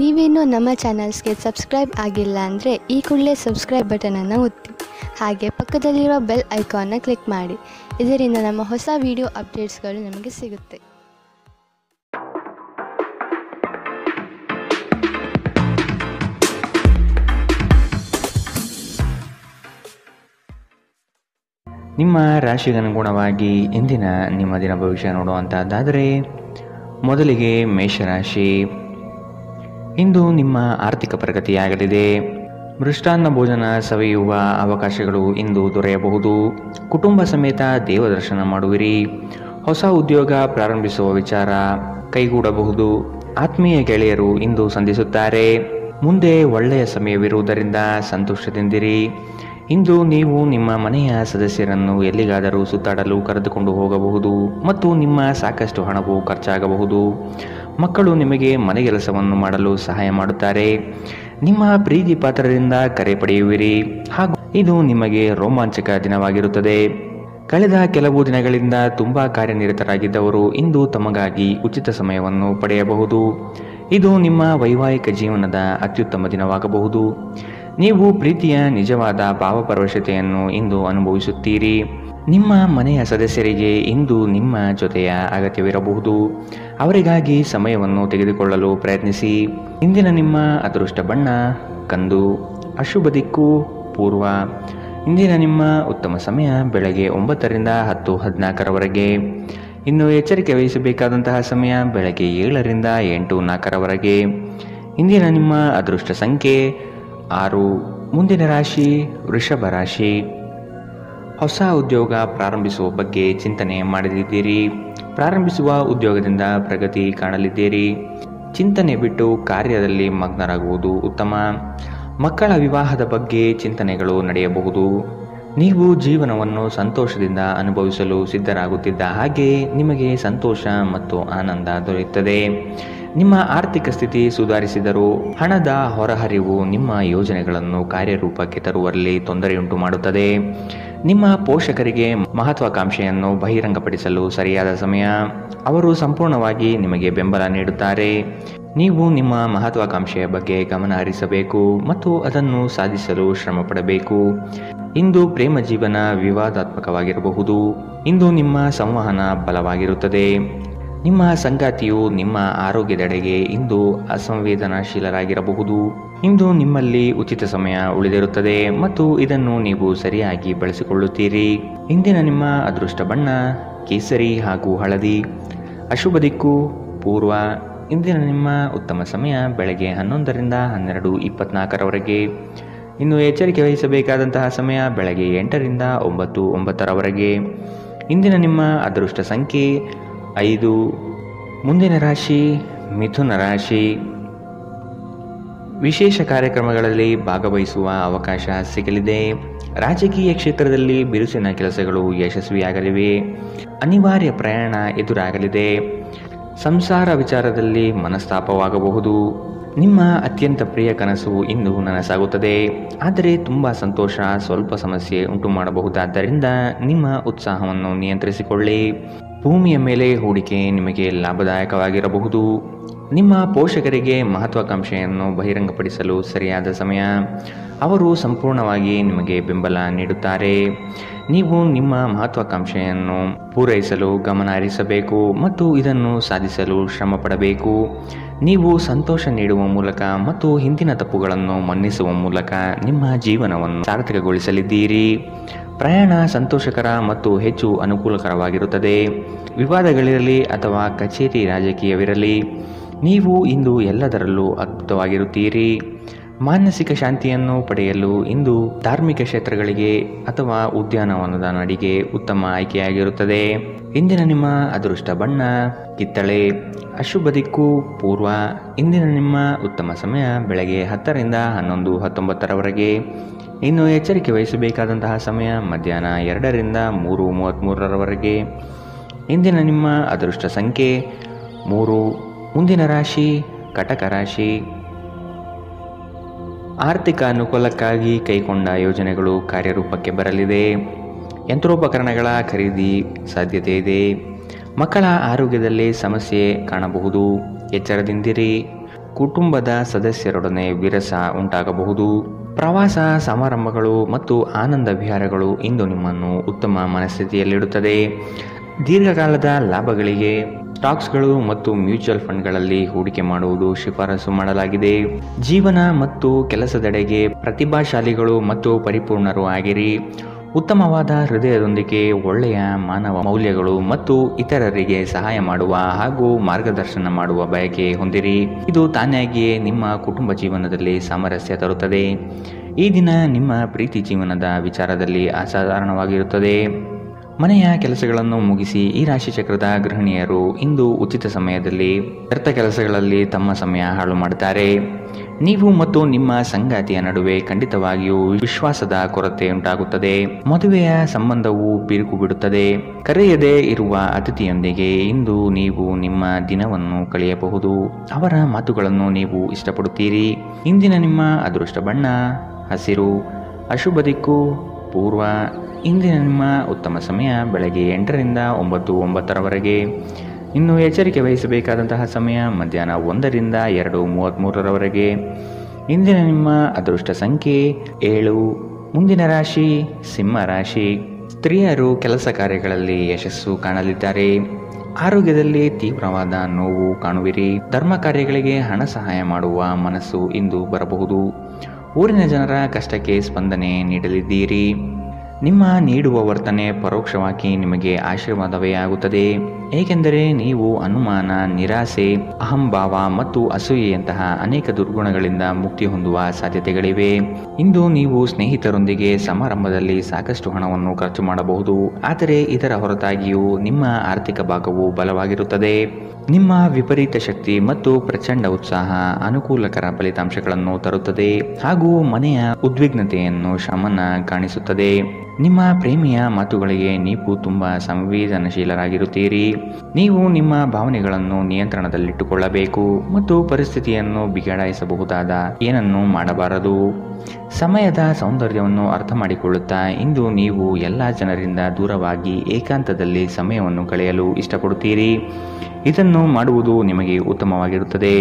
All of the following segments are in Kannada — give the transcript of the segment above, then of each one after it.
ನೀವೇನೂ ನಮ್ಮ ಚಾನಲ್ಸ್ಗೆ ಸಬ್ಸ್ಕ್ರೈಬ್ ಆಗಿಲ್ಲ ಅಂದರೆ ಈ ಕೂಡಲೇ ಸಬ್ಸ್ಕ್ರೈಬ್ ಬಟನನ್ನು ಒತ್ತಿ, ಹಾಗೆ ಪಕ್ಕದಲ್ಲಿರೋ ಬೆಲ್ ಐಕಾನ್ನ ಕ್ಲಿಕ್ ಮಾಡಿ. ಇದರಿಂದ ನಮ್ಮ ಹೊಸ ವಿಡಿಯೋ ಅಪ್ಡೇಟ್ಸ್ಗಳು ನಿಮಗೆ ಸಿಗುತ್ತೆ. ನಿಮ್ಮ ರಾಶಿಗನುಗುಣವಾಗಿ ಇಂದಿನ ನಿಮ್ಮ ದಿನ ಭವಿಷ್ಯ ನೋಡುವಂತಹದ್ದಾದರೆ, ಮೊದಲಿಗೆ ಮೇಷರಾಶಿ. ಇಂದು ನಿಮ್ಮ ಆರ್ಥಿಕ ಪ್ರಗತಿಯಾಗಲಿದೆ. ಮೃಷ್ಟಾನ್ನ ಭೋಜನ ಸವಿಯುವ ಅವಕಾಶಗಳು ಇಂದು ದೊರೆಯಬಹುದು. ಕುಟುಂಬ ಸಮೇತ ದೇವದರ್ಶನ ಮಾಡುವಿರಿ. ಹೊಸ ಉದ್ಯೋಗ ಪ್ರಾರಂಭಿಸುವ ವಿಚಾರ ಕೈಗೂಡಬಹುದು. ಆತ್ಮೀಯ ಗೆಳೆಯರು ಇಂದು ಸಂಧಿಸುತ್ತಾರೆ. ಮುಂದೆ ಒಳ್ಳೆಯ ಸಮಯವಿರುವುದರಿಂದ ಸಂತೋಷದಿಂದಿರಿ. ಇಂದು ನೀವು ನಿಮ್ಮ ಮನೆಯ ಸದಸ್ಯರನ್ನು ಎಲ್ಲಿಗಾದರೂ ಸುತ್ತಾಡಲು ಕರೆದುಕೊಂಡು ಹೋಗಬಹುದು ಮತ್ತು ನಿಮ್ಮ ಸಾಕಷ್ಟು ಹಣವು ಖರ್ಚಾಗಬಹುದು. ಮಕ್ಕಳು ನಿಮಗೆ ಮನೆಗೆಲಸವನ್ನು ಮಾಡಲು ಸಹಾಯ ಮಾಡುತ್ತಾರೆ. ನಿಮ್ಮ ಪ್ರೀತಿ ಪಾತ್ರರಿಂದ ಕರೆ ಪಡೆಯುವಿರಿ ಹಾಗೂ ಇದು ನಿಮಗೆ ರೋಮಾಂಚಕ ದಿನವಾಗಿರುತ್ತದೆ. ಕಳೆದ ಕೆಲವು ದಿನಗಳಿಂದ ತುಂಬಾ ಕಾರ್ಯನಿರತರಾಗಿದ್ದವರು ಇಂದು ತಮಗಾಗಿ ಉಚಿತ ಸಮಯವನ್ನು ಪಡೆಯಬಹುದು. ಇದು ನಿಮ್ಮ ವೈವಾಹಿಕ ಜೀವನದ ಅತ್ಯುತ್ತಮ ದಿನವಾಗಬಹುದು. ನೀವು ಪ್ರೀತಿಯ ನಿಜವಾದ ಭಾವಪರವಶತೆಯನ್ನು ಇಂದು ಅನುಭವಿಸುತ್ತೀರಿ. ನಿಮ್ಮ ಮನೆಯ ಸದಸ್ಯರಿಗೆ ಇಂದು ನಿಮ್ಮ ಜೊತೆಯ ಅಗತ್ಯವಿರಬಹುದು. ಅವರಿಗಾಗಿ ಸಮಯವನ್ನು ತೆಗೆದುಕೊಳ್ಳಲು ಪ್ರಯತ್ನಿಸಿ. ಇಂದಿನ ನಿಮ್ಮ ಅದೃಷ್ಟ ಬಣ್ಣ ಕಂದು. ಅಶುಭ ದಿಕ್ಕು ಪೂರ್ವ. ಇಂದಿನ ನಿಮ್ಮ ಉತ್ತಮ ಸಮಯ ಬೆಳಗ್ಗೆ 9ರಿಂದ 10:14ರವರೆಗೆ. ಇನ್ನು ಎಚ್ಚರಿಕೆ ವಹಿಸಬೇಕಾದಂತಹ ಸಮಯ ಬೆಳಗ್ಗೆ 7ರಿಂದ 8:04ರವರೆಗೆ. ಇಂದಿನ ನಿಮ್ಮ ಅದೃಷ್ಟ ಸಂಖ್ಯೆ 6. ಮುಂದಿನ ರಾಶಿ ವೃಷಭ ರಾಶಿ. ಹೊಸ ಉದ್ಯೋಗ ಪ್ರಾರಂಭಿಸುವ ಬಗ್ಗೆ ಚಿಂತನೆ ಮಾಡಲಿದ್ದೀರಿ. ಪ್ರಾರಂಭಿಸುವ ಉದ್ಯೋಗದಿಂದ ಪ್ರಗತಿ ಕಾಣಲಿದ್ದೀರಿ. ಚಿಂತನೆ ಬಿಟ್ಟು ಕಾರ್ಯದಲ್ಲಿ ಮಗ್ನರಾಗುವುದು ಉತ್ತಮ. ಮಕ್ಕಳ ವಿವಾಹದ ಬಗ್ಗೆ ಚಿಂತನೆಗಳು ನಡೆಯಬಹುದು. ನೀವು ಜೀವನವನ್ನು ಸಂತೋಷದಿಂದ ಅನುಭವಿಸಲು ಸಿದ್ಧರಾಗುತ್ತಿದ್ದ ಹಾಗೆ ನಿಮಗೆ ಸಂತೋಷ ಮತ್ತು ಆನಂದ ದೊರೆಯುತ್ತದೆ. ನಿಮ್ಮ ಆರ್ಥಿಕ ಸ್ಥಿತಿ ಸುಧಾರಿಸಿದರೂ ಹಣದ ಹೊರಹರಿವು ನಿಮ್ಮ ಯೋಜನೆಗಳನ್ನು ಕಾರ್ಯರೂಪಕ್ಕೆ ತರುವಲ್ಲಿ ತೊಂದರೆಯುಂಟು ಮಾಡುತ್ತದೆ. ನಿಮ್ಮ ಪೋಷಕರಿಗೆ ಮಹತ್ವಾಕಾಂಕ್ಷೆಯನ್ನು ಬಹಿರಂಗಪಡಿಸಲು ಸರಿಯಾದ ಸಮಯ. ಅವರು ಸಂಪೂರ್ಣವಾಗಿ ನಿಮಗೆ ಬೆಂಬಲ ನೀಡುತ್ತಾರೆ. ನೀವು ನಿಮ್ಮ ಮಹತ್ವಾಕಾಂಕ್ಷೆಯ ಬಗ್ಗೆ ಗಮನ ಹರಿಸಬೇಕು ಮತ್ತು ಅದನ್ನು ಸಾಧಿಸಲು ಶ್ರಮ ಪಡಬೇಕು. ಇಂದು ಪ್ರೇಮ ಜೀವನ ವಿವಾದಾತ್ಮಕವಾಗಿರಬಹುದು. ಇಂದು ನಿಮ್ಮ ಸಂವಹನ ಬಲವಾಗಿರುತ್ತದೆ. ನಿಮ್ಮ ಸಂಗಾತಿಯು ನಿಮ್ಮ ಆರೋಗ್ಯದೆಡೆಗೆ ಇಂದು ಅಸಂವೇದನಾಶೀಲರಾಗಿರಬಹುದು. ಇಂದು ನಿಮ್ಮಲ್ಲಿ ಉಚಿತ ಸಮಯ ಉಳಿದಿರುತ್ತದೆ ಮತ್ತು ಇದನ್ನು ನೀವು ಸರಿಯಾಗಿ ಬಳಸಿಕೊಳ್ಳುತ್ತೀರಿ. ಇಂದಿನ ನಿಮ್ಮ ಅದೃಷ್ಟ ಬಣ್ಣ ಕೇಸರಿ ಹಾಗೂ ಹಳದಿ. ಅಶುಭ ದಿಕ್ಕು ಪೂರ್ವ. ಇಂದಿನ ನಿಮ್ಮ ಉತ್ತಮ ಸಮಯ ಬೆಳಗ್ಗೆ 11ರಿಂದ 12:24ರವರೆಗೆ. ಇನ್ನು ಎಚ್ಚರಿಕೆ ವಹಿಸಬೇಕಾದಂತಹ ಸಮಯ ಬೆಳಗ್ಗೆ 8ರಿಂದ 9:09ರವರೆಗೆ. ಇಂದಿನ ನಿಮ್ಮ ಅದೃಷ್ಟ ಸಂಖ್ಯೆ 5. ಮುಂದಿನ ರಾಶಿ ಮಿಥುನ ರಾಶಿ. ವಿಶೇಷ ಕಾರ್ಯಕ್ರಮಗಳಲ್ಲಿ ಭಾಗವಹಿಸುವ ಅವಕಾಶ ಸಿಗಲಿದೆ. ರಾಜಕೀಯ ಕ್ಷೇತ್ರದಲ್ಲಿ ಬಿರುಸಿನ ಕೆಲಸಗಳು ಯಶಸ್ವಿಯಾಗಲಿವೆ. ಅನಿವಾರ್ಯ ಪ್ರಯಾಣ ಎದುರಾಗಲಿದೆ. ಸಂಸಾರ ವಿಚಾರದಲ್ಲಿ ಮನಸ್ತಾಪವಾಗಬಹುದು. ನಿಮ್ಮ ಅತ್ಯಂತ ಪ್ರಿಯ ಕನಸು ಇಂದು ನನಸಾಗುತ್ತದೆ. ಆದರೆ ತುಂಬ ಸಂತೋಷ ಸ್ವಲ್ಪ ಸಮಸ್ಯೆ ಉಂಟು ಮಾಡಬಹುದಾದ್ದರಿಂದ ನಿಮ್ಮ ಉತ್ಸಾಹವನ್ನು ನಿಯಂತ್ರಿಸಿಕೊಳ್ಳಿ. ಭೂಮಿಯ ಮೇಲೆ ಹೂಡಿಕೆ ನಿಮಗೆ ಲಾಭದಾಯಕವಾಗಿರಬಹುದು. ನಿಮ್ಮ ಪೋಷಕರಿಗೆ ಮಹತ್ವಾಕಾಂಕ್ಷೆಯನ್ನು ಬಹಿರಂಗಪಡಿಸಲು ಸರಿಯಾದ ಸಮಯ. ಅವರು ಸಂಪೂರ್ಣವಾಗಿ ನಿಮಗೆ ಬೆಂಬಲ ನೀಡುತ್ತಾರೆ. ನೀವು ನಿಮ್ಮ ಮಹತ್ವಾಕಾಂಕ್ಷೆಯನ್ನು ಪೂರೈಸಲು ಗಮನ ಹರಿಸಬೇಕು ಮತ್ತು ಇದನ್ನು ಸಾಧಿಸಲು ಶ್ರಮ ಪಡಬೇಕು. ನೀವು ಸಂತೋಷ ನೀಡುವ ಮೂಲಕ ಮತ್ತು ಹಿಂದಿನ ತಪ್ಪುಗಳನ್ನು ಮನ್ನಿಸುವ ಮೂಲಕ ನಿಮ್ಮ ಜೀವನವನ್ನು ಸಾರ್ಥಕಗೊಳಿಸಲಿದ್ದೀರಿ. ಪ್ರಯಾಣ ಸಂತೋಷಕರ ಮತ್ತು ಹೆಚ್ಚು ಅನುಕೂಲಕರವಾಗಿರುತ್ತದೆ. ವಿವಾದಗಳಿರಲಿ ಅಥವಾ ಕಚೇರಿ ರಾಜಕೀಯವಿರಲಿ, ನೀವು ಇಂದು ಎಲ್ಲದರಲ್ಲೂ ಅದ್ಭುತವಾಗಿರುತ್ತೀರಿ. ಮಾನಸಿಕ ಶಾಂತಿಯನ್ನು ಪಡೆಯಲು ಇಂದು ಧಾರ್ಮಿಕ ಕ್ಷೇತ್ರಗಳಿಗೆ ಅಥವಾ ಉದ್ಯಾನವನದ ನಡಿಗೆ ಉತ್ತಮ ಆಯ್ಕೆಯಾಗಿರುತ್ತದೆ. ಇಂದಿನ ನಿಮ್ಮ ಅದೃಷ್ಟ ಬಣ್ಣ ಕಿತ್ತಳೆ. ಅಶುಭ ದಿಕ್ಕು ಪೂರ್ವ. ಇಂದಿನ ನಿಮ್ಮ ಉತ್ತಮ ಸಮಯ ಬೆಳಗ್ಗೆ 10ರಿಂದ 11:19ರವರೆಗೆ. ಇನ್ನು ಎಚ್ಚರಿಕೆ ವಹಿಸಬೇಕಾದಂತಹ ಸಮಯ ಮಧ್ಯಾಹ್ನ 2ರಿಂದ 3:33ರವರೆಗೆ. ಇಂದಿನ ನಿಮ್ಮ ಅದೃಷ್ಟ ಸಂಖ್ಯೆ 3. ಮುಂದಿನ ರಾಶಿ ಕಟಕ ರಾಶಿ. ಆರ್ಥಿಕ ಅನುಕೂಲಕ್ಕಾಗಿ ಕೈಗೊಂಡ ಯೋಜನೆಗಳು ಕಾರ್ಯರೂಪಕ್ಕೆ ಬರಲಿದೆ. ಯಂತ್ರೋಪಕರಣಗಳ ಖರೀದಿ ಸಾಧ್ಯತೆ ಇದೆ. ಮಕ್ಕಳ ಆರೋಗ್ಯದಲ್ಲಿ ಸಮಸ್ಯೆ ಕಾಣಬಹುದು. ಎಚ್ಚರದಿಂದಿರಿ. ಕುಟುಂಬದ ಸದಸ್ಯರೊಡನೆ ವಿರಸ ಉಂಟಾಗಬಹುದು. ಪ್ರವಾಸ ಸಮಾರಂಭಗಳು ಮತ್ತು ಆನಂದ ವಿಹಾರಗಳು ಇಂದು ನಿಮ್ಮನ್ನು ಉತ್ತಮ ಮನಸ್ಥಿತಿಯಲ್ಲಿಡುತ್ತದೆ. ದೀರ್ಘಕಾಲದ ಲಾಭಗಳಿಗೆ ಸ್ಟಾಕ್ಸ್ಗಳು ಮತ್ತು ಮ್ಯೂಚುವಲ್ ಫಂಡ್ಗಳಲ್ಲಿ ಹೂಡಿಕೆ ಮಾಡುವುದು ಶಿಫಾರಸು ಮಾಡಲಾಗಿದೆ. ಜೀವನ ಮತ್ತು ಕೆಲಸದೆಡೆಗೆ ಪ್ರತಿಭಾಶಾಲಿಗಳು ಮತ್ತು ಪರಿಪೂರ್ಣರು ಆಗಿರಿ. ಉತ್ತಮವಾದ ಹೃದಯದೊಂದಿಗೆ ಒಳ್ಳೆಯ ಮಾನವ ಮೌಲ್ಯಗಳು ಮತ್ತು ಇತರರಿಗೆ ಸಹಾಯ ಮಾಡುವ ಹಾಗೂ ಮಾರ್ಗದರ್ಶನ ಮಾಡುವ ಬಯಕೆ ಹೊಂದಿರಿ. ಇದು ತಾನಾಗಿಯೇ ನಿಮ್ಮ ಕುಟುಂಬ ಜೀವನದಲ್ಲಿ ಸಾಮರಸ್ಯ ತರುತ್ತದೆ. ಈ ದಿನ ನಿಮ್ಮ ಪ್ರೀತಿ ಜೀವನದ ವಿಚಾರದಲ್ಲಿ ಅಸಾಧಾರಣವಾಗಿರುತ್ತದೆ. ಮನೆಯ ಕೆಲಸಗಳನ್ನು ಮುಗಿಸಿ ಈ ರಾಶಿಚಕ್ರದ ಗೃಹಿಣಿಯರು ಇಂದು ಉಚಿತ ಸಮಯದಲ್ಲಿ ವ್ಯರ್ಥ ಕೆಲಸಗಳಲ್ಲಿ ತಮ್ಮ ಸಮಯ ಹಾಳು ಮಾಡುತ್ತಾರೆ. ನೀವು ಮತ್ತು ನಿಮ್ಮ ಸಂಗಾತಿಯ ನಡುವೆ ಖಂಡಿತವಾಗಿಯೂ ವಿಶ್ವಾಸದ ಕೊರತೆ ಉಂಟಾಗುತ್ತದೆ. ಮದುವೆಯ ಸಂಬಂಧವು ಬಿರುಕು ಬಿಡುತ್ತದೆ. ಕರೆಯದೇ ಇರುವ ಅತಿಥಿಯೊಂದಿಗೆ ಇಂದು ನೀವು ನಿಮ್ಮ ದಿನವನ್ನು ಕಳೆಯಬಹುದು. ಅವರ ಮಾತುಗಳನ್ನು ನೀವು ಇಷ್ಟಪಡುತ್ತೀರಿ. ಇಂದಿನ ನಿಮ್ಮ ಅದೃಷ್ಟ ಬಣ್ಣ ಹಸಿರು. ಅಶುಭ ದಿಕ್ಕು ಪೂರ್ವ. ಇಂದಿನ ನಿಮ್ಮ ಉತ್ತಮ ಸಮಯ ಬೆಳಗ್ಗೆ 8 ರಿಂದ 9 ಇನ್ನು ಎಚ್ಚರಿಕೆ ವಹಿಸಬೇಕಾದಂತಹ ಸಮಯ ಮಧ್ಯಾಹ್ನ 1 ರಿಂದ 2:33 ಇಂದಿನ ನಿಮ್ಮ ಅದೃಷ್ಟ ಸಂಖ್ಯೆ 7. ಮುಂದಿನ ರಾಶಿ ಸಿಂಹ ರಾಶಿ. ಸ್ತ್ರೀಯರು ಕೆಲಸ ಕಾರ್ಯಗಳಲ್ಲಿ ಯಶಸ್ಸು ಕಾಣಲಿದ್ದಾರೆ. ಆರೋಗ್ಯದಲ್ಲಿ ತೀವ್ರವಾದ ನೋವು ಕಾಣುವಿರಿ. ಧರ್ಮ ಕಾರ್ಯಗಳಿಗೆ ಹಣ ಸಹಾಯ ಮಾಡುವ ಮನಸ್ಸು ಇಂದು ಬರಬಹುದು. ಊರಿನ ಜನರ ಕಷ್ಟಕ್ಕೆ ಸ್ಪಂದನೆ ನೀಡಲಿದ್ದೀರಿ. ನಿಮ್ಮ ನೀಡುವ ವರ್ತನೆ ಪರೋಕ್ಷವಾಗಿ ನಿಮಗೆ ಆಶೀರ್ವಾದವೇ ಆಗುತ್ತದೆ. ಏಕೆಂದರೆ ನೀವು ಅನುಮಾನ, ನಿರಾಸೆ, ಅಹಂಭಾವ ಮತ್ತು ಅಸೂಯೆಯಂತಹ ಅನೇಕ ದುರ್ಗುಣಗಳಿಂದ ಮುಕ್ತಿ ಹೊಂದುವ ಸಾಧ್ಯತೆಗಳಿವೆ. ಇಂದು ನೀವು ಸ್ನೇಹಿತರೊಂದಿಗೆ ಸಮಾರಂಭದಲ್ಲಿ ಸಾಕಷ್ಟು ಹಣವನ್ನು ಖರ್ಚು ಮಾಡಬಹುದು. ಆದರೆ ಇದರ ಹೊರತಾಗಿಯೂ ನಿಮ್ಮ ಆರ್ಥಿಕ ಭಾಗವು ಬಲವಾಗಿರುತ್ತದೆ. ನಿಮ್ಮ ವಿಪರೀತ ಶಕ್ತಿ ಮತ್ತು ಪ್ರಚಂಡ ಉತ್ಸಾಹ ಅನುಕೂಲಕರ ಫಲಿತಾಂಶಗಳನ್ನು ತರುತ್ತದೆ ಹಾಗೂ ಮನೆಯ ಉದ್ವಿಗ್ನತೆಯನ್ನು ಶಮನ ಕಾಣಿಸುತ್ತದೆ. ನಿಮ್ಮ ಪ್ರೇಮಿಯ ಮಾತುಗಳಿಗೆ ನೀವು ತುಂಬ ಸಂವೇದನಶೀಲರಾಗಿರುತ್ತೀರಿ. ನೀವು ನಿಮ್ಮ ಭಾವನೆಗಳನ್ನು ನಿಯಂತ್ರಣದಲ್ಲಿಟ್ಟುಕೊಳ್ಳಬೇಕು ಮತ್ತು ಪರಿಸ್ಥಿತಿಯನ್ನು ಬಿಗಡಾಯಿಸಬಹುದಾದ ಏನನ್ನೂ ಮಾಡಬಾರದು. ಸಮಯದ ಸೌಂದರ್ಯವನ್ನು ಅರ್ಥ ಮಾಡಿಕೊಳ್ಳುತ್ತಾ ಇಂದು ನೀವು ಎಲ್ಲ ಜನರಿಂದ ದೂರವಾಗಿ ಏಕಾಂತದಲ್ಲಿ ಸಮಯವನ್ನು ಕಳೆಯಲು ಇಷ್ಟಪಡುತ್ತೀರಿ. ಇದನ್ನು ಮಾಡುವುದು ನಿಮಗೆ ಉತ್ತಮವಾಗಿರುತ್ತದೆ.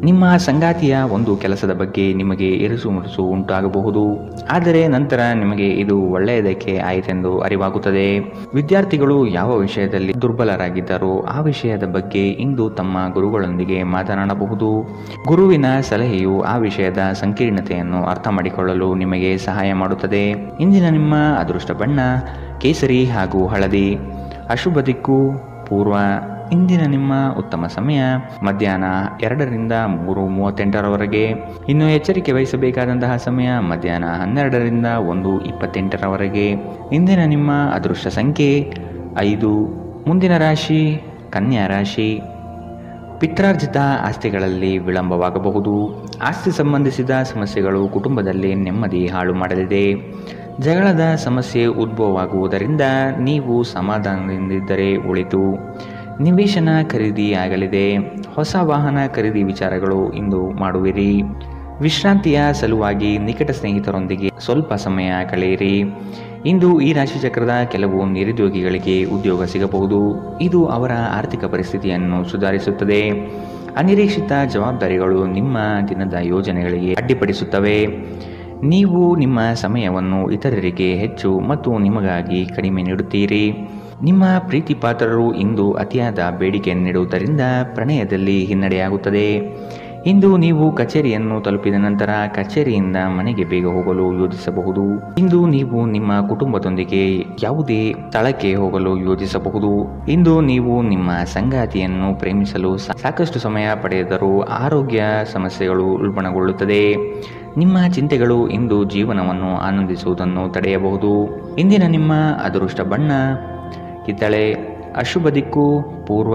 ನಿಮ್ಮ ಸಂಗಾತಿಯ ಒಂದು ಕೆಲಸದ ಬಗ್ಗೆ ನಿಮಗೆ ಇರುಸು ಮುರುಸು ಉಂಟಾಗಬಹುದು. ಆದರೆ ನಂತರ ನಿಮಗೆ ಇದು ಒಳ್ಳೆಯದಕ್ಕೆ ಆಯಿತೆಂದು ಅರಿವಾಗುತ್ತದೆ. ವಿದ್ಯಾರ್ಥಿಗಳು ಯಾವ ವಿಷಯದಲ್ಲಿ ದುರ್ಬಲರಾಗಿದ್ದಾರೋ ಆ ವಿಷಯದ ಬಗ್ಗೆ ಇಂದು ತಮ್ಮ ಗುರುಗಳೊಂದಿಗೆ ಮಾತನಾಡಬಹುದು. ಗುರುವಿನ ಸಲಹೆಯು ಆ ವಿಷಯದ ಸಂಕೀರ್ಣತೆಯನ್ನು ಅರ್ಥ ಮಾಡಿಕೊಳ್ಳಲು ನಿಮಗೆ ಸಹಾಯ ಮಾಡುತ್ತದೆ. ಇಂದಿನ ನಿಮ್ಮ ಅದೃಷ್ಟ ಬಣ್ಣ ಕೇಸರಿ ಹಾಗೂ ಹಳದಿ. ಅಶುಭ ದಿಕ್ಕು ಪೂರ್ವ. ಇಂದಿನ ನಿಮ್ಮ ಉತ್ತಮ ಸಮಯ ಮಧ್ಯಾಹ್ನ 2 ರಿಂದ 3:38 ಇನ್ನು ಎಚ್ಚರಿಕೆ ವಹಿಸಬೇಕಾದಂತಹ ಸಮಯ ಮಧ್ಯಾಹ್ನ 12 ರಿಂದ 1:28 ಇಂದಿನ ನಿಮ್ಮ ಅದೃಷ್ಟ ಸಂಖ್ಯೆ 5. ಮುಂದಿನ ರಾಶಿ ಕನ್ಯಾ ರಾಶಿ. ಪಿತ್ರಾರ್ಜಿತ ಆಸ್ತಿಗಳಲ್ಲಿ ವಿಳಂಬವಾಗಬಹುದು. ಆಸ್ತಿ ಸಂಬಂಧಿಸಿದ ಸಮಸ್ಯೆಗಳು ಕುಟುಂಬದಲ್ಲಿ ನೆಮ್ಮದಿ ಹಾಳು ಮಾಡಲಿದೆ. ಜಗಳದ ಸಮಸ್ಯೆ ಉದ್ಭವವಾಗುವುದರಿಂದ ನೀವು ಸಮಾಧಾನದಿಂದಿದ್ದರೆ ಒಳಿತು. ನಿವೇಶನ ಖರೀದಿ ಆಗಲಿದೆ. ಹೊಸ ವಾಹನ ಖರೀದಿ ವಿಚಾರಗಳು ಇಂದು ಮಾಡುವಿರಿ. ವಿಶ್ರಾಂತಿಯ ಸಲುವಾಗಿ ನಿಕಟ ಸ್ನೇಹಿತರೊಂದಿಗೆ ಸ್ವಲ್ಪ ಸಮಯ ಕಳೆಯಿರಿ. ಇಂದು ಈ ರಾಶಿಚಕ್ರದ ಕೆಲವು ನಿರುದ್ಯೋಗಿಗಳಿಗೆ ಉದ್ಯೋಗ ಸಿಗಬಹುದು. ಇದು ಅವರ ಆರ್ಥಿಕ ಪರಿಸ್ಥಿತಿಯನ್ನು ಸುಧಾರಿಸುತ್ತದೆ. ಅನಿರೀಕ್ಷಿತ ಜವಾಬ್ದಾರಿಗಳು ನಿಮ್ಮ ದಿನದ ಯೋಜನೆಗಳಿಗೆ ಅಡ್ಡಿಪಡಿಸುತ್ತವೆ. ನೀವು ನಿಮ್ಮ ಸಮಯವನ್ನು ಇತರರಿಗೆ ಹೆಚ್ಚು ಮತ್ತು ನಿಮಗಾಗಿ ಕಡಿಮೆ ನೀಡುತ್ತೀರಿ. ನಿಮ್ಮ ಪ್ರೀತಿ ಪಾತ್ರರು ಇಂದು ಅತಿಯಾದ ಬೇಡಿಕೆ ನೀಡುವುದರಿಂದ ಪ್ರಣಯದಲ್ಲಿ ಹಿನ್ನಡೆಯಾಗುತ್ತದೆ. ಇಂದು ನೀವು ಕಚೇರಿಯನ್ನು ತಲುಪಿದ ನಂತರ ಕಚೇರಿಯಿಂದ ಮನೆಗೆ ಬೇಗ ಹೋಗಲು ಯೋಜಿಸಬಹುದು. ಇಂದು ನೀವು ನಿಮ್ಮ ಕುಟುಂಬದೊಂದಿಗೆ ಯಾವುದೇ ಸ್ಥಳಕ್ಕೆ ಹೋಗಲು ಯೋಜಿಸಬಹುದು. ಇಂದು ನೀವು ನಿಮ್ಮ ಸಂಗಾತಿಯನ್ನು ಪ್ರೇಮಿಸಲು ಸಾಕಷ್ಟು ಸಮಯ ಪಡೆದರೂ ಆರೋಗ್ಯ ಸಮಸ್ಯೆಗಳು ಉಲ್ಬಣಗೊಳ್ಳುತ್ತದೆ. ನಿಮ್ಮ ಚಿಂತೆಗಳು ಇಂದು ಜೀವನವನ್ನು ಆನಂದಿಸುವುದನ್ನು ತಡೆಯಬಹುದು. ಇಂದಿನ ನಿಮ್ಮ ಅದೃಷ್ಟ ಬಣ್ಣ ಕಿತ್ತಳೆ. ಅಶುಭ ದಿಕ್ಕು ಪೂರ್ವ.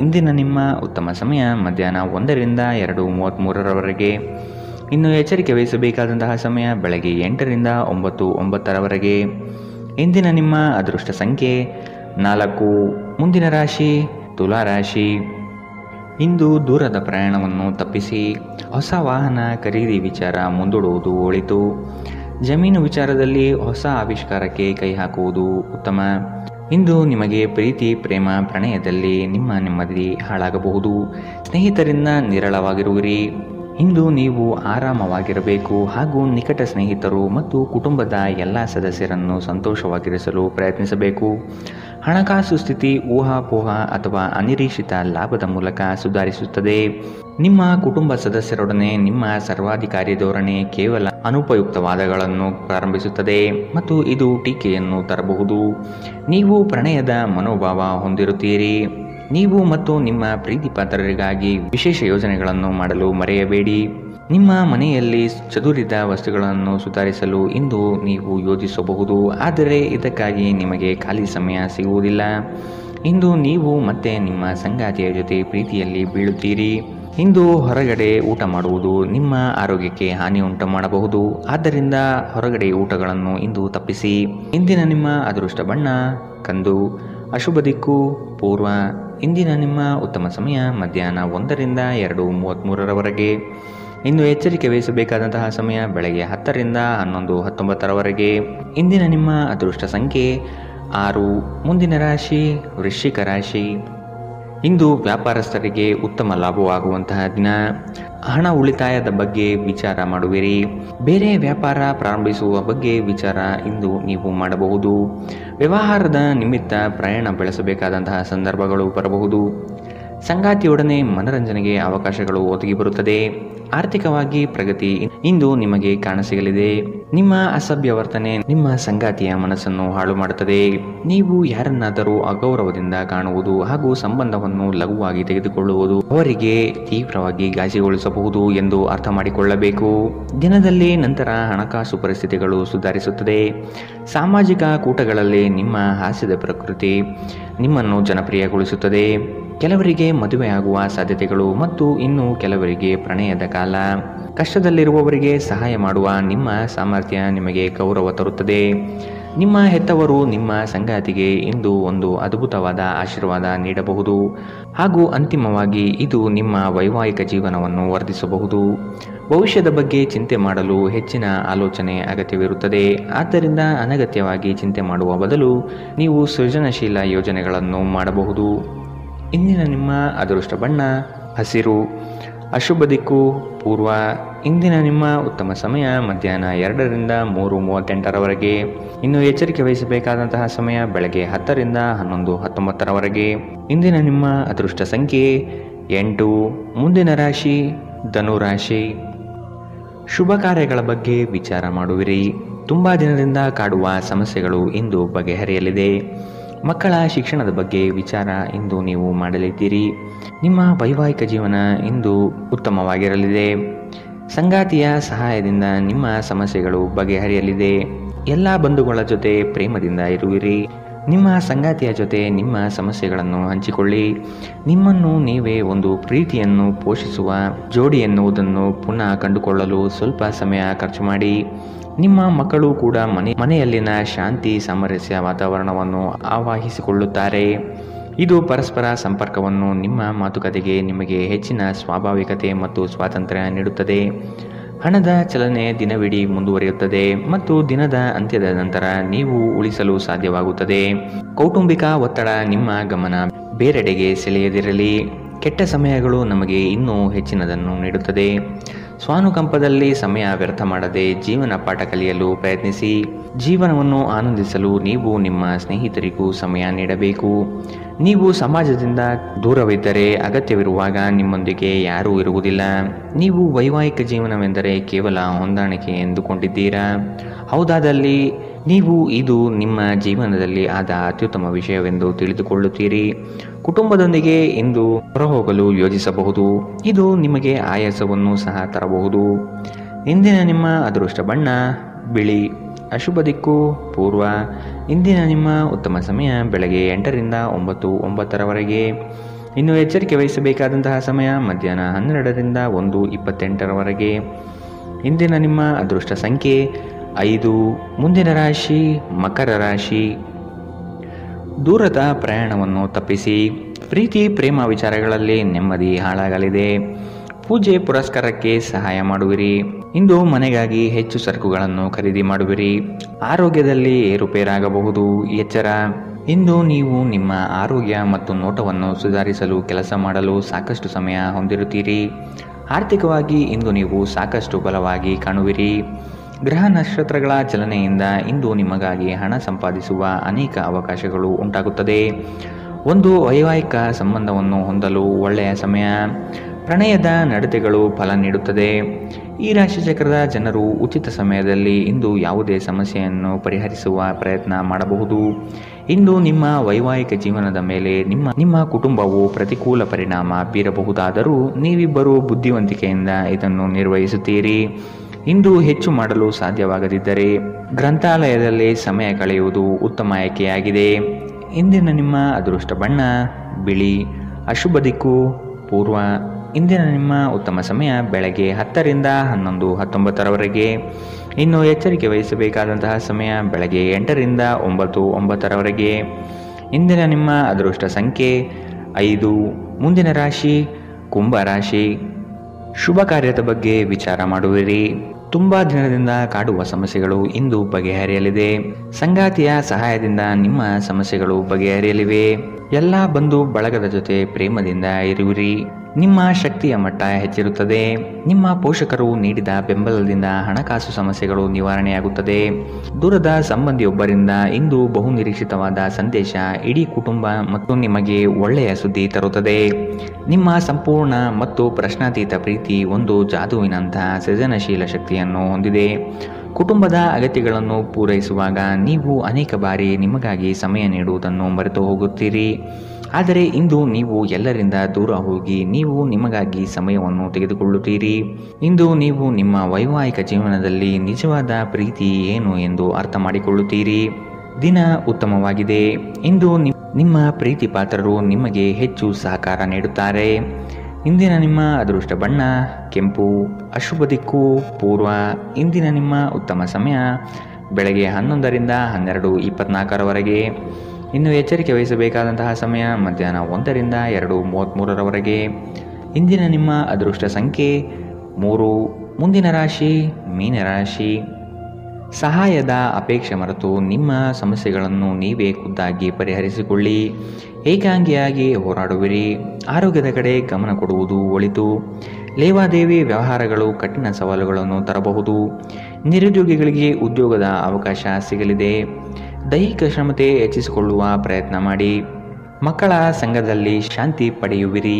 ಇಂದಿನ ನಿಮ್ಮ ಉತ್ತಮ ಸಮಯ ಮಧ್ಯಾಹ್ನ 1 ರಿಂದ 2:33 ಇನ್ನು ಎಚ್ಚರಿಕೆ ವಹಿಸಬೇಕಾದಂತಹ ಸಮಯ ಬೆಳಗ್ಗೆ 8 ರಿಂದ 9:09 ಇಂದಿನ ನಿಮ್ಮ ಅದೃಷ್ಟ ಸಂಖ್ಯೆ 4. ಮುಂದಿನ ರಾಶಿ ತುಲಾ ರಾಶಿ. ಇಂದು ದೂರದ ಪ್ರಯಾಣವನ್ನು ತಪ್ಪಿಸಿ. ಹೊಸ ವಾಹನ ಖರೀದಿ ವಿಚಾರ ಮುಂದೂಡುವುದು ಒಳಿತು. ಜಮೀನು ವಿಚಾರದಲ್ಲಿ ಹೊಸ ಆವಿಷ್ಕಾರಕ್ಕೆ ಕೈ ಹಾಕುವುದು ಉತ್ತಮ. ಇಂದು ನಿಮಗೆ ಪ್ರೀತಿ ಪ್ರೇಮ ಪ್ರಣಯದಲ್ಲಿ ನಿಮ್ಮ ನೆಮ್ಮದಿ ಹಾಳಾಗಬಹುದು. ಸ್ನೇಹಿತರಿಂದ ನಿರಳವಾಗಿರುವಿರಿ. ಇಂದು ನೀವು ಆರಾಮವಾಗಿರಬೇಕು ಹಾಗೂ ನಿಕಟ ಸ್ನೇಹಿತರು ಮತ್ತು ಕುಟುಂಬದ ಎಲ್ಲ ಸದಸ್ಯರನ್ನು ಸಂತೋಷವಾಗಿರಿಸಲು ಪ್ರಯತ್ನಿಸಬೇಕು. ಹಣಕಾಸು ಸ್ಥಿತಿ ಊಹಾಪೋಹ ಅಥವಾ ಅನಿರೀಕ್ಷಿತ ಲಾಭದ ಮೂಲಕ ಸುಧಾರಿಸುತ್ತದೆ. ನಿಮ್ಮ ಕುಟುಂಬ ಸದಸ್ಯರೊಡನೆ ನಿಮ್ಮ ಸರ್ವಾಧಿಕಾರಿ ಧೋರಣೆ ಕೇವಲ ಅನುಪಯುಕ್ತ ವಾದಗಳನ್ನು ಪ್ರಾರಂಭಿಸುತ್ತದೆ ಮತ್ತು ಇದು ಟೀಕೆಯನ್ನು ತರಬಹುದು. ನೀವು ಪ್ರಣಯದ ಮನೋಭಾವ ಹೊಂದಿರುತ್ತೀರಿ. ನೀವು ಮತ್ತು ನಿಮ್ಮ ಪ್ರೀತಿಪಾತ್ರರಿಗಾಗಿ ವಿಶೇಷ ಯೋಜನೆಗಳನ್ನು ಮಾಡಲು ಮರೆಯಬೇಡಿ. ನಿಮ್ಮ ಮನೆಯಲ್ಲಿ ಚದುರಿದ ವಸ್ತುಗಳನ್ನು ಸುಧಾರಿಸಲು ಇಂದು ನೀವು ಯೋಜಿಸಬಹುದು, ಆದರೆ ಇದಕ್ಕಾಗಿ ನಿಮಗೆ ಖಾಲಿ ಸಮಯ ಸಿಗುವುದಿಲ್ಲ. ಇಂದು ನೀವು ಮತ್ತೆ ನಿಮ್ಮ ಸಂಗಾತಿಯ ಜೊತೆ ಪ್ರೀತಿಯಲ್ಲಿ ಬೀಳುತ್ತೀರಿ. ಇಂದು ಹೊರಗಡೆ ಊಟ ಮಾಡುವುದು ನಿಮ್ಮ ಆರೋಗ್ಯಕ್ಕೆ ಹಾನಿ ಉಂಟು ಮಾಡಬಹುದು, ಆದ್ದರಿಂದ ಹೊರಗಡೆ ಊಟಗಳನ್ನು ಇಂದು ತಪ್ಪಿಸಿ. ಇಂದಿನ ನಿಮ್ಮ ಅದೃಷ್ಟ ಬಣ್ಣ ಕಂದು. ಅಶುಭ ದಿಕ್ಕು ಪೂರ್ವ. ಇಂದಿನ ನಿಮ್ಮ ಉತ್ತಮ ಸಮಯ ಮಧ್ಯಾಹ್ನ 1ರಿಂದ 2:33 ಇನ್ನು ಎಚ್ಚರಿಕೆ ವಹಿಸಬೇಕಾದಂತಹ ಸಮಯ ಬೆಳಗ್ಗೆ 10ರಿಂದ 11:19 ಇಂದಿನ ನಿಮ್ಮ ಅದೃಷ್ಟ ಸಂಖ್ಯೆ 6. ಮುಂದಿನ ರಾಶಿ ವೃಶ್ಚಿಕ ರಾಶಿ. ಇಂದು ವ್ಯಾಪಾರಸ್ಥರಿಗೆ ಉತ್ತಮ ಲಾಭವಾಗುವಂತಹ ದಿನ. ಹಣ ಉಳಿತಾಯದ ಬಗ್ಗೆ ವಿಚಾರ ಮಾಡುವಿರಿ. ಬೇರೆ ವ್ಯಾಪಾರ ಪ್ರಾರಂಭಿಸುವ ಬಗ್ಗೆ ವಿಚಾರ ಇಂದು ನೀವು ಮಾಡಬಹುದು. ವ್ಯವಹಾರದ ನಿಮಿತ್ತ ಪ್ರಯಾಣ ಬೆಳೆಸಬೇಕಾದಂತಹ ಸಂದರ್ಭಗಳು ಬರಬಹುದು. ಸಂಗಾತಿಯೊಡನೆ ಮನರಂಜನೆಗೆ ಅವಕಾಶಗಳು ಒದಗಿ ಬರುತ್ತದೆ. ಆರ್ಥಿಕವಾಗಿ ಪ್ರಗತಿ ಇಂದು ನಿಮಗೆ ಕಾಣಸಿಗಲಿದೆ. ನಿಮ್ಮ ಅಸಭ್ಯ ವರ್ತನೆ ನಿಮ್ಮ ಸಂಗಾತಿಯ ಮನಸ್ಸನ್ನು ಹಾಳು ಮಾಡುತ್ತದೆ. ನೀವು ಯಾರನ್ನಾದರೂ ಅಗೌರವದಿಂದ ಕಾಣುವುದು ಹಾಗೂ ಸಂಬಂಧವನ್ನು ಲಘುವಾಗಿ ತೆಗೆದುಕೊಳ್ಳುವುದು ಅವರಿಗೆ ತೀವ್ರವಾಗಿ ಗಾಯಗೊಳಿಸಬಹುದು ಎಂದು ಅರ್ಥ ಮಾಡಿಕೊಳ್ಳಬೇಕು. ದಿನದಲ್ಲಿ ನಂತರ ಹಣಕಾಸು ಪರಿಸ್ಥಿತಿಗಳು ಸುಧಾರಿಸುತ್ತದೆ. ಸಾಮಾಜಿಕ ಕೂಟಗಳಲ್ಲಿ ನಿಮ್ಮ ಹಾಸ್ಯದ ಪ್ರಕೃತಿ ನಿಮ್ಮನ್ನು ಜನಪ್ರಿಯಗೊಳಿಸುತ್ತದೆ. ಕೆಲವರಿಗೆ ಮದುವೆಯಾಗುವ ಸಾಧ್ಯತೆಗಳು ಮತ್ತು ಇನ್ನು ಕೆಲವರಿಗೆ ಪ್ರಣಯದ ಕಾಲ. ಕಷ್ಟದಲ್ಲಿರುವವರಿಗೆ ಸಹಾಯ ಮಾಡುವ ನಿಮ್ಮ ಸಾಮರ್ಥ್ಯ ನಿಮಗೆ ಗೌರವ ತರುತ್ತದೆ. ನಿಮ್ಮ ಹೆತ್ತವರು ನಿಮ್ಮ ಸಂಗಾತಿಗೆ ಇಂದು ಒಂದು ಅದ್ಭುತವಾದ ಆಶೀರ್ವಾದ ನೀಡಬಹುದು ಹಾಗೂ ಅಂತಿಮವಾಗಿ ಇದು ನಿಮ್ಮ ವೈವಾಹಿಕ ಜೀವನವನ್ನು ವರ್ಧಿಸಬಹುದು. ಭವಿಷ್ಯದ ಬಗ್ಗೆ ಚಿಂತೆ ಮಾಡಲು ಹೆಚ್ಚಿನ ಆಲೋಚನೆ ಅಗತ್ಯವಿರುತ್ತದೆ. ಆದ್ದರಿಂದ ಅನಗತ್ಯವಾಗಿ ಚಿಂತೆ ಮಾಡುವ ಬದಲು ನೀವು ಸೃಜನಶೀಲ ಯೋಜನೆಗಳನ್ನು ಮಾಡಬಹುದು. ಇಂದಿನ ನಿಮ್ಮ ಅದೃಷ್ಟ ಬಣ್ಣ ಹಸಿರು. ಅಶುಭ ದಿಕ್ಕು ಪೂರ್ವ. ಇಂದಿನ ನಿಮ್ಮ ಉತ್ತಮ ಸಮಯ ಮಧ್ಯಾಹ್ನ 2ರಿಂದ 3:38 ಇನ್ನು ಎಚ್ಚರಿಕೆ ವಹಿಸಬೇಕಾದಂತಹ ಸಮಯ ಬೆಳಗ್ಗೆ 10ರಿಂದ 11:19 ಇಂದಿನ ನಿಮ್ಮ ಅದೃಷ್ಟ ಸಂಖ್ಯೆ 8. ಮುಂದಿನ ರಾಶಿ ಧನುರಾಶಿ. ಶುಭ ಕಾರ್ಯಗಳ ಬಗ್ಗೆ ವಿಚಾರ ಮಾಡುವಿರಿ. ತುಂಬ ದಿನದಿಂದ ಕಾಡುವ ಸಮಸ್ಯೆಗಳು ಇಂದು ಬಗೆಹರಿಯಲಿದೆ. ಮಕ್ಕಳ ಶಿಕ್ಷಣದ ಬಗ್ಗೆ ವಿಚಾರ ಇಂದು ನೀವು ಮಾಡಲಿದ್ದೀರಿ. ನಿಮ್ಮ ವೈವಾಹಿಕ ಜೀವನ ಇಂದು ಉತ್ತಮವಾಗಿರಲಿದೆ. ಸಂಗಾತಿಯ ಸಹಾಯದಿಂದ ನಿಮ್ಮ ಸಮಸ್ಯೆಗಳು ಬಗೆಹರಿಯಲಿದೆ. ಎಲ್ಲ ಬಂಧುಗಳ ಜೊತೆ ಪ್ರೇಮದಿಂದ ಇರುವಿರಿ. ನಿಮ್ಮ ಸಂಗಾತಿಯ ಜೊತೆ ನಿಮ್ಮ ಸಮಸ್ಯೆಗಳನ್ನು ಹಂಚಿಕೊಳ್ಳಿ. ನಿಮ್ಮನ್ನು ನೀವೇ ಒಂದು ಪ್ರೀತಿಯನ್ನು ಪೋಷಿಸುವ ಜೋಡಿ ಎನ್ನುವುದನ್ನು ಪುನಃ ಕಂಡುಕೊಳ್ಳಲು ಸ್ವಲ್ಪ ಸಮಯ ಖರ್ಚು ಮಾಡಿ. ನಿಮ್ಮ ಮಕ್ಕಳು ಕೂಡ ಮನೆಯಲ್ಲಿನ ಶಾಂತಿ ಸಾಮರಸ್ಯ ವಾತಾವರಣವನ್ನು ಆವಾಹಿಸಿಕೊಳ್ಳುತ್ತಾರೆ. ಇದು ಪರಸ್ಪರ ಸಂಪರ್ಕವನ್ನು ನಿಮ್ಮ ಮಾತುಕತೆಗೆ ನಿಮಗೆ ಹೆಚ್ಚಿನ ಸ್ವಾಭಾವಿಕತೆ ಮತ್ತು ಸ್ವಾತಂತ್ರ್ಯ ನೀಡುತ್ತದೆ. ಹಣದ ಚಲನೆ ದಿನವಿಡೀ ಮುಂದುವರಿಯುತ್ತದೆ ಮತ್ತು ದಿನದ ಅಂತ್ಯದ ನಂತರ ನೀವು ಉಳಿಸಲು ಸಾಧ್ಯವಾಗುತ್ತದೆ. ಕೌಟುಂಬಿಕ ಒತ್ತಡ ನಿಮ್ಮ ಗಮನ ಬೇರೆಡೆಗೆ ಸೆಳೆಯದಿರಲಿ. ಕೆಟ್ಟ ಸಮಯಗಳು ನಮಗೆ ಇನ್ನೂ ಹೆಚ್ಚಿನದನ್ನು ನೀಡುತ್ತದೆ. ಸ್ವಾನುಕಂಪದಲ್ಲಿ ಸಮಯ ವ್ಯರ್ಥ ಮಾಡದೆ ಜೀವನ ಪಾಠ ಕಲಿಯಲು ಪ್ರಯತ್ನಿಸಿ. ಜೀವನವನ್ನು ಆನಂದಿಸಲು ನೀವು ನಿಮ್ಮ ಸ್ನೇಹಿತರಿಗೂ ಸಮಯ ನೀಡಬೇಕು. ನೀವು ಸಮಾಜದಿಂದ ದೂರವಿದ್ದರೆ ಅಗತ್ಯವಿರುವಾಗ ನಿಮ್ಮೊಂದಿಗೆ ಯಾರೂ ಇರುವುದಿಲ್ಲ. ನೀವು ವೈವಾಹಿಕ ಜೀವನವೆಂದರೆ ಕೇವಲ ಹೊಂದಾಣಿಕೆ ಎಂದುಕೊಂಡಿದ್ದೀರಾ? ಹೌದಾದಲ್ಲಿ ನೀವು ಇದು ನಿಮ್ಮ ಜೀವನದಲ್ಲಿ ಆದ ಅತ್ಯುತ್ತಮ ವಿಷಯವೆಂದು ತಿಳಿದುಕೊಳ್ಳುತ್ತೀರಿ. ಕುಟುಂಬದೊಂದಿಗೆ ಇಂದು ಹೊರಹೋಗಲು ಯೋಜಿಸಬಹುದು. ಇದು ನಿಮಗೆ ಆಯಾಸವನ್ನು ಸಹ ತರಬಹುದು. ಇಂದಿನ ನಿಮ್ಮ ಅದೃಷ್ಟ ಬಣ್ಣ ಬಿಳಿ. ಅಶುಭ ದಿಕ್ಕು ಪೂರ್ವ. ಇಂದಿನ ನಿಮ್ಮ ಉತ್ತಮ ಸಮಯ ಬೆಳಗ್ಗೆ 8ರಿಂದ 9:09 ಇನ್ನು ಎಚ್ಚರಿಕೆ ವಹಿಸಬೇಕಾದಂತಹ ಸಮಯ ಮಧ್ಯಾಹ್ನ 12ರಿಂದ 1:28 ಇಂದಿನ ನಿಮ್ಮ ಅದೃಷ್ಟ ಸಂಖ್ಯೆ 5. ಮುಂದಿನ ರಾಶಿ ಮಕರ ರಾಶಿ. ದೂರದ ಪ್ರಯಾಣವನ್ನು ತಪ್ಪಿಸಿ. ಪ್ರೀತಿ ಪ್ರೇಮ ವಿಚಾರಗಳಲ್ಲಿ ನೆಮ್ಮದಿ ಹಾಳಾಗಲಿದೆ. ಪೂಜೆ ಪುರಸ್ಕಾರಕ್ಕೆ ಸಹಾಯ ಮಾಡುವಿರಿ. ಇಂದು ಮನೆಗಾಗಿ ಹೆಚ್ಚು ಸರಕುಗಳನ್ನು ಖರೀದಿ ಮಾಡುವಿರಿ. ಆರೋಗ್ಯದಲ್ಲಿ ಏರುಪೇರಾಗಬಹುದು, ಎಚ್ಚರ. ಇಂದು ನೀವು ನಿಮ್ಮ ಆರೋಗ್ಯ ಮತ್ತು ನೋಟವನ್ನು ಸುಧಾರಿಸಲು ಕೆಲಸ ಮಾಡಲು ಸಾಕಷ್ಟು ಸಮಯ ಹೊಂದಿರುತ್ತೀರಿ. ಆರ್ಥಿಕವಾಗಿ ಇಂದು ನೀವು ಸಾಕಷ್ಟು ಬಲವಾಗಿ ಕಾಣುವಿರಿ. ಗ್ರಹ ನಕ್ಷತ್ರಗಳ ಚಲನೆಯಿಂದ ಇಂದು ನಿಮಗಾಗಿ ಹಣ ಸಂಪಾದಿಸುವ ಅನೇಕ ಅವಕಾಶಗಳು ಉಂಟಾಗುತ್ತದೆ. ಒಂದು ವೈವಾಹಿಕ ಸಂಬಂಧವನ್ನು ಹೊಂದಲು ಒಳ್ಳೆಯ ಸಮಯ. ಪ್ರಣಯದ ನಡತೆಗಳು ಫಲ ನೀಡುತ್ತದೆ. ಈ ರಾಶಿಚಕ್ರದ ಜನರು ಉಚಿತ ಸಮಯದಲ್ಲಿ ಇಂದು ಯಾವುದೇ ಸಮಸ್ಯೆಯನ್ನು ಪರಿಹರಿಸುವ ಪ್ರಯತ್ನ ಮಾಡಬಹುದು. ಇಂದು ನಿಮ್ಮ ವೈವಾಹಿಕ ಜೀವನದ ಮೇಲೆ ನಿಮ್ಮ ಕುಟುಂಬವು ಪ್ರತಿಕೂಲ ಪರಿಣಾಮ ಬೀರಬಹುದಾದರೂ ನೀವಿಬ್ಬರು ಬುದ್ಧಿವಂತಿಕೆಯಿಂದ ಇದನ್ನು ನಿರ್ವಹಿಸುತ್ತೀರಿ. ಇಂದು ಹೆಚ್ಚು ಮಾಡಲು ಸಾಧ್ಯವಾಗದಿದ್ದರೆ ಗ್ರಂಥಾಲಯದಲ್ಲಿ ಸಮಯ ಕಳೆಯುವುದು ಉತ್ತಮ ಆಯ್ಕೆಯಾಗಿದೆ. ಇಂದಿನ ನಿಮ್ಮ ಅದೃಷ್ಟ ಬಣ್ಣ ಬಿಳಿ. ಅಶುಭ ದಿಕ್ಕು ಪೂರ್ವ. ಇಂದಿನ ನಿಮ್ಮ ಉತ್ತಮ ಸಮಯ ಬೆಳಗ್ಗೆ 10 ರಿಂದ 11, 19ರವರೆಗೆ. ಇನ್ನು ಎಚ್ಚರಿಕೆ ವಹಿಸಬೇಕಾದಂತಹ ಸಮಯ ಬೆಳಗ್ಗೆ 8 ರಿಂದ 9, 9ರವರೆಗೆ. ಇಂದಿನ ನಿಮ್ಮ ಅದೃಷ್ಟ ಸಂಖ್ಯೆ 5. ಮುಂದಿನ ರಾಶಿ ಕುಂಭ ರಾಶಿ. ಶುಭ ಕಾರ್ಯದ ಬಗ್ಗೆ ವಿಚಾರ ಮಾಡುವಿರಿ. ತುಂಬಾ ದಿನದಿಂದ ಕಾಡುವ ಸಮಸ್ಯೆಗಳು ಇಂದು ಬಗೆಹರಿಯಲಿದೆ. ಸಂಗಾತಿಯ ಸಹಾಯದಿಂದ ನಿಮ್ಮ ಸಮಸ್ಯೆಗಳು ಬಗೆಹರಿಯಲಿವೆ. ಎಲ್ಲ ಬಂಧು ಬಳಗದ ಜೊತೆ ಪ್ರೇಮದಿಂದ ಇರುವಿರಿ. ನಿಮ್ಮ ಶಕ್ತಿಯ ಮಟ್ಟ ಹೆಚ್ಚಿರುತ್ತದೆ. ನಿಮ್ಮ ಪೋಷಕರು ನೀಡಿದ ಬೆಂಬಲದಿಂದ ಹಣಕಾಸು ಸಮಸ್ಯೆಗಳು ನಿವಾರಣೆಯಾಗುತ್ತದೆ. ದೂರದ ಸಂಬಂಧಿಯೊಬ್ಬರಿಂದ ಇಂದು ಬಹುನಿರೀಕ್ಷಿತವಾದ ಸಂದೇಶ ಇಡೀ ಕುಟುಂಬ ಮತ್ತು ನಿಮಗೆ ಒಳ್ಳೆಯ ಸುದ್ದಿ ತರುತ್ತದೆ. ನಿಮ್ಮ ಸಂಪೂರ್ಣ ಮತ್ತು ಪ್ರಶ್ನಾತೀತ ಪ್ರೀತಿ ಒಂದು ಜಾದುವಿನಂತಹ ಸೃಜನಶೀಲ ಶಕ್ತಿಯನ್ನು ಹೊಂದಿದೆ. ಕುಟುಂಬದ ಅಗತ್ಯಗಳನ್ನು ಪೂರೈಸುವಾಗ ನೀವು ಅನೇಕ ಬಾರಿ ನಿಮಗಾಗಿ ಸಮಯ ನೀಡುವುದನ್ನು ಮರೆತು ಹೋಗುತ್ತೀರಿ. ಆದರೆ ಇಂದು ನೀವು ಎಲ್ಲರಿಂದ ದೂರ ಹೋಗಿ ನೀವು ನಿಮಗಾಗಿ ಸಮಯವನ್ನು ತೆಗೆದುಕೊಳ್ಳುತ್ತೀರಿ. ಇಂದು ನೀವು ನಿಮ್ಮ ವೈವಾಹಿಕ ಜೀವನದಲ್ಲಿ ನಿಜವಾದ ಪ್ರೀತಿ ಏನು ಎಂದು ಅರ್ಥ ಮಾಡಿಕೊಳ್ಳುತ್ತೀರಿ. ದಿನ ಉತ್ತಮವಾಗಿದೆ. ಇಂದು ನಿಮ್ಮ ಪ್ರೀತಿ ಪಾತ್ರರು ನಿಮಗೆ ಹೆಚ್ಚು ಸಹಕಾರ ನೀಡುತ್ತಾರೆ. ಇಂದಿನ ನಿಮ್ಮ ಅದೃಷ್ಟ ಬಣ್ಣ ಕೆಂಪು. ಅಶುಭ ದಿಕ್ಕು ಪೂರ್ವ. ಇಂದಿನ ನಿಮ್ಮ ಉತ್ತಮ ಸಮಯ ಬೆಳಗ್ಗೆ 11 ರಿಂದ 12, 24ರವರೆಗೆ. ಇನ್ನು ಎಚ್ಚರಿಕೆ ವಹಿಸಬೇಕಾದಂತಹ ಸಮಯ ಮಧ್ಯಾಹ್ನ 1 ರಿಂದ 2:33ರವರೆಗೆ. ಇಂದಿನ ನಿಮ್ಮ ಅದೃಷ್ಟ ಸಂಖ್ಯೆ 3. ಮುಂದಿನ ರಾಶಿ ಮೀನರಾಶಿ. ಸಹಾಯದ ಅಪೇಕ್ಷೆ ಮರೆತು ನಿಮ್ಮ ಸಮಸ್ಯೆಗಳನ್ನು ನೀವೇ ಖುದ್ದಾಗಿ ಪರಿಹರಿಸಿಕೊಳ್ಳಿ. ಏಕಾಂಗಿಯಾಗಿ ಹೋರಾಡುವಿರಿ. ಆರೋಗ್ಯದ ಕಡೆ ಗಮನ ಕೊಡುವುದು ಒಳಿತು. ಲೇವಾದೇವಿ ವ್ಯವಹಾರಗಳು ಕಠಿಣ ಸವಾಲುಗಳನ್ನು ತರಬಹುದು. ನಿರುದ್ಯೋಗಿಗಳಿಗೆ ಉದ್ಯೋಗದ ಅವಕಾಶ ಸಿಗಲಿದೆ. ದೈಹಿಕ ಶ್ರಮತೆ ಹೆಚ್ಚಿಸಿಕೊಳ್ಳುವ ಪ್ರಯತ್ನ ಮಾಡಿ. ಮಕ್ಕಳ ಸಂಘದಲ್ಲಿ ಶಾಂತಿ ಪಡೆಯುವಿರಿ.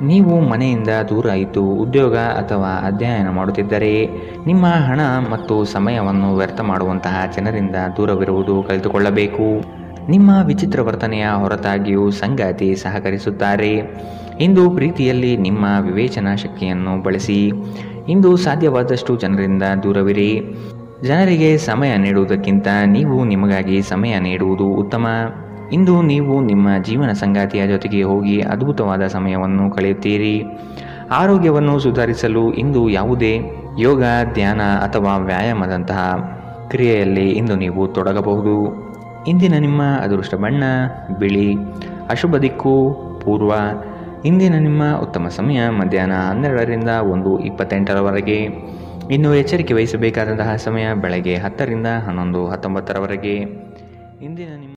ನೀವು ಮನೆಯಿಂದ ದೂರ ಇದ್ದು ಉದ್ಯೋಗ ಅಥವಾ ಅಧ್ಯಯನ ಮಾಡುತ್ತಿದ್ದರೆ ನಿಮ್ಮ ಹಣ ಮತ್ತು ಸಮಯವನ್ನು ವ್ಯರ್ಥ ಮಾಡುವಂತಹ ಜನರಿಂದ ದೂರವಿರುವುದು ಕಲಿತುಕೊಳ್ಳಬೇಕು. ನಿಮ್ಮ ವಿಚಿತ್ರ ವರ್ತನೆಯ ಹೊರತಾಗಿಯೂ ಸಂಗಾತಿ ಸಹಕರಿಸುತ್ತಾರೆ. ಇಂದು ಪ್ರೀತಿಯಲ್ಲಿ ನಿಮ್ಮ ವಿವೇಚನಾ ಶಕ್ತಿಯನ್ನು ಬಳಸಿ. ಇಂದು ಸಾಧ್ಯವಾದಷ್ಟು ಜನರಿಂದ ದೂರವಿರಿ. ಜನರಿಗೆ ಸಮಯ ನೀಡುವುದಕ್ಕಿಂತ ನೀವು ನಿಮಗಾಗಿ ಸಮಯ ನೀಡುವುದು ಉತ್ತಮ. ಇಂದು ನೀವು ನಿಮ್ಮ ಜೀವನ ಸಂಗಾತಿಯ ಜೊತೆಗೆ ಹೋಗಿ ಅದ್ಭುತವಾದ ಸಮಯವನ್ನು ಕಳೆಯುತ್ತೀರಿ. ಆರೋಗ್ಯವನ್ನು ಸುಧಾರಿಸಲು ಇಂದು ಯಾವುದೇ ಯೋಗ, ಧ್ಯಾನ ಅಥವಾ ವ್ಯಾಯಾಮದಂತಹ ಕ್ರಿಯೆಯಲ್ಲಿ ಇಂದು ನೀವು ತೊಡಗಬಹುದು. ಇಂದಿನ ನಿಮ್ಮ ಅದೃಷ್ಟ ಬಣ್ಣ ಬಿಳಿ. ಅಶುಭ ದಿಕ್ಕು ಪೂರ್ವ. ಇಂದಿನ ನಿಮ್ಮ ಉತ್ತಮ ಸಮಯ ಮಧ್ಯಾಹ್ನ 12 ರಿಂದ 1:28ರವರೆಗೆ. ಇನ್ನು ಎಚ್ಚರಿಕೆ ವಹಿಸಬೇಕಾದಂತಹ ಸಮಯ ಬೆಳಗ್ಗೆ 10 ರಿಂದ 11, 19ರವರೆಗೆ. ಇಂದಿನ ನಿಮ್ಮ